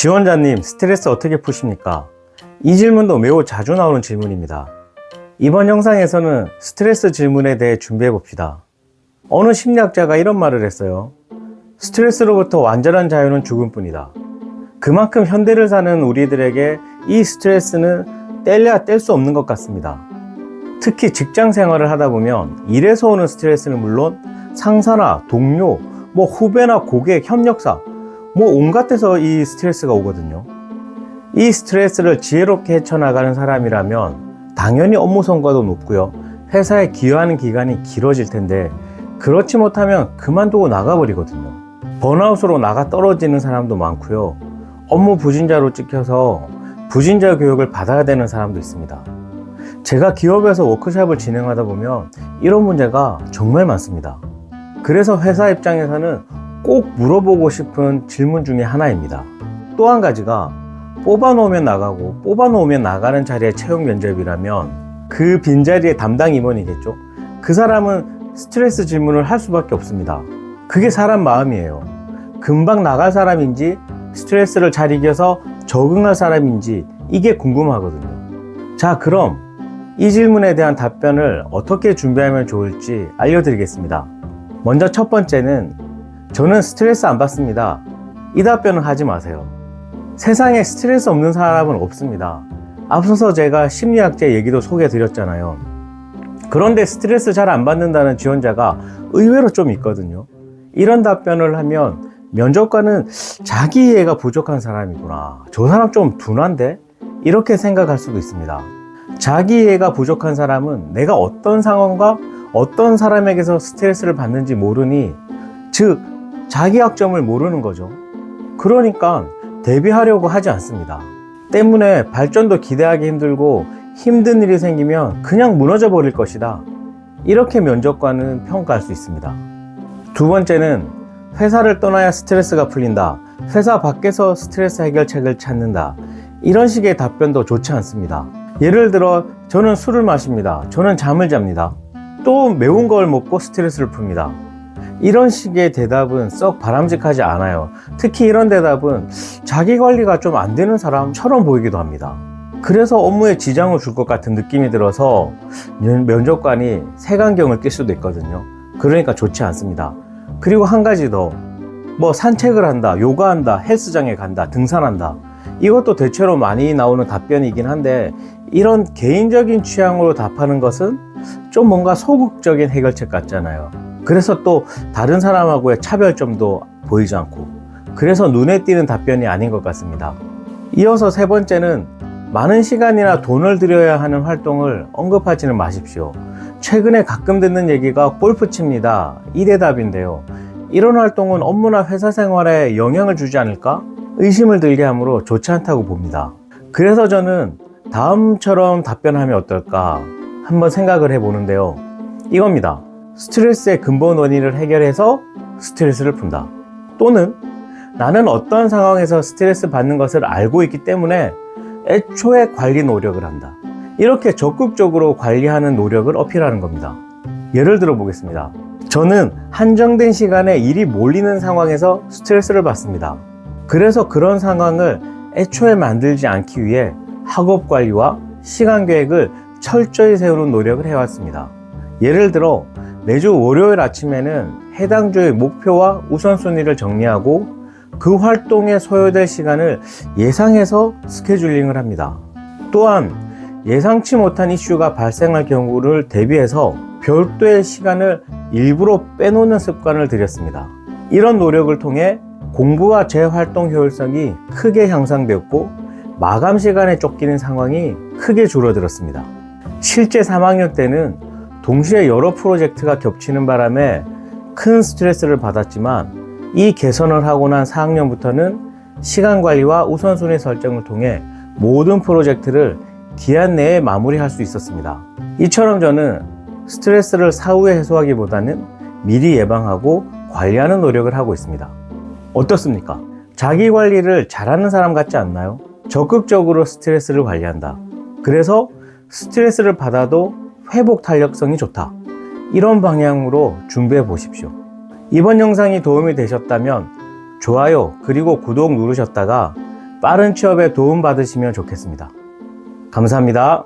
지원자님, 스트레스 어떻게 푸십니까? 이 질문도 매우 자주 나오는 질문입니다. 이번 영상에서는 스트레스 질문에 대해 준비해 봅시다. 어느 심리학자가 이런 말을 했어요. 스트레스로부터 완전한 자유는 죽음뿐이다. 그만큼 현대를 사는 우리들에게 이 스트레스는 뗄래야 뗄 수 없는 것 같습니다. 특히 직장 생활을 하다 보면 일에서 오는 스트레스는 물론 상사나 동료, 후배나 고객, 협력사, 온갖 데서 이 스트레스가 오거든요. 이 스트레스를 지혜롭게 헤쳐나가는 사람이라면 당연히 업무 성과도 높고요. 회사에 기여하는 기간이 길어질 텐데 그렇지 못하면 그만두고 나가버리거든요. 번아웃으로 나가 떨어지는 사람도 많고요. 업무 부진자로 찍혀서 부진자 교육을 받아야 되는 사람도 있습니다. 제가 기업에서 워크숍을 진행하다 보면 이런 문제가 정말 많습니다. 그래서 회사 입장에서는 꼭 물어보고 싶은 질문 중에 하나입니다. 또 한 가지가 뽑아놓으면 나가고 뽑아놓으면 나가는 자리에 채용 면접이라면 그 빈자리의 담당 임원이겠죠. 그 사람은 스트레스 질문을 할 수밖에 없습니다. 그게 사람 마음이에요. 금방 나갈 사람인지 스트레스를 잘 이겨서 적응할 사람인지 이게 궁금하거든요. 자, 그럼 이 질문에 대한 답변을 어떻게 준비하면 좋을지 알려드리겠습니다. 먼저 첫 번째는 저는 스트레스 안 받습니다. 이 답변은 하지 마세요. 세상에 스트레스 없는 사람은 없습니다. 앞서서 제가 심리학자 얘기도 소개해 드렸잖아요. 그런데 스트레스 잘 안 받는다는 지원자가 의외로 좀 있거든요. 이런 답변을 하면 면접관은 자기 이해가 부족한 사람이구나, 저 사람 좀 둔한데? 이렇게 생각할 수도 있습니다. 자기 이해가 부족한 사람은 내가 어떤 상황과 어떤 사람에게서 스트레스를 받는지 모르니, 즉 자기 약점을 모르는 거죠. 그러니까 대비하려고 하지 않습니다. 때문에 발전도 기대하기 힘들고 힘든 일이 생기면 그냥 무너져 버릴 것이다. 이렇게 면접관은 평가할 수 있습니다. 두 번째는 회사를 떠나야 스트레스가 풀린다. 회사 밖에서 스트레스 해결책을 찾는다. 이런 식의 답변도 좋지 않습니다. 예를 들어 저는 술을 마십니다. 저는 잠을 잡니다. 또 매운 걸 먹고 스트레스를 풉니다. 이런 식의 대답은 썩 바람직하지 않아요. 특히 이런 대답은 자기 관리가 좀 안 되는 사람처럼 보이기도 합니다. 그래서 업무에 지장을 줄 것 같은 느낌이 들어서 면접관이 색안경을 낄 수도 있거든요. 그러니까 좋지 않습니다. 그리고 한 가지 더, 산책을 한다, 요가한다, 헬스장에 간다, 등산한다, 이것도 대체로 많이 나오는 답변이긴 한데 이런 개인적인 취향으로 답하는 것은 좀 뭔가 소극적인 해결책 같잖아요. 그래서 또 다른 사람하고의 차별점도 보이지 않고, 그래서 눈에 띄는 답변이 아닌 것 같습니다. 이어서 세 번째는 많은 시간이나 돈을 들여야 하는 활동을 언급하지는 마십시오. 최근에 가끔 듣는 얘기가 골프 칩니다, 이 대답인데요. 이런 활동은 업무나 회사 생활에 영향을 주지 않을까? 의심을 들게 하므로 좋지 않다고 봅니다. 그래서 저는 다음처럼 답변하면 어떨까 한번 생각을 해보는데요. 이겁니다. 스트레스의 근본 원인을 해결해서 스트레스를 푼다. 또는 나는 어떤 상황에서 스트레스 받는 것을 알고 있기 때문에 애초에 관리 노력을 한다. 이렇게 적극적으로 관리하는 노력을 어필하는 겁니다. 예를 들어 보겠습니다. 저는 한정된 시간에 일이 몰리는 상황에서 스트레스를 받습니다. 그래서 그런 상황을 애초에 만들지 않기 위해 학업 관리와 시간 계획을 철저히 세우는 노력을 해왔습니다. 예를 들어 매주 월요일 아침에는 해당 주의 목표와 우선순위를 정리하고 그 활동에 소요될 시간을 예상해서 스케줄링을 합니다. 또한 예상치 못한 이슈가 발생할 경우를 대비해서 별도의 시간을 일부러 빼놓는 습관을 들였습니다. 이런 노력을 통해 공부와 재활동 효율성이 크게 향상되었고 마감 시간에 쫓기는 상황이 크게 줄어들었습니다. 실제 3학년 때는 동시에 여러 프로젝트가 겹치는 바람에 큰 스트레스를 받았지만 이 개선을 하고 난 4학년부터는 시간 관리와 우선순위 설정을 통해 모든 프로젝트를 기한 내에 마무리할 수 있었습니다. 이처럼 저는 스트레스를 사후에 해소하기보다는 미리 예방하고 관리하는 노력을 하고 있습니다. 어떻습니까? 자기 관리를 잘하는 사람 같지 않나요? 적극적으로 스트레스를 관리한다. 그래서 스트레스를 받아도 회복 탄력성이 좋다. 이런 방향으로 준비해 보십시오. 이번 영상이 도움이 되셨다면 좋아요 그리고 구독 누르셨다가 빠른 취업에 도움 받으시면 좋겠습니다. 감사합니다.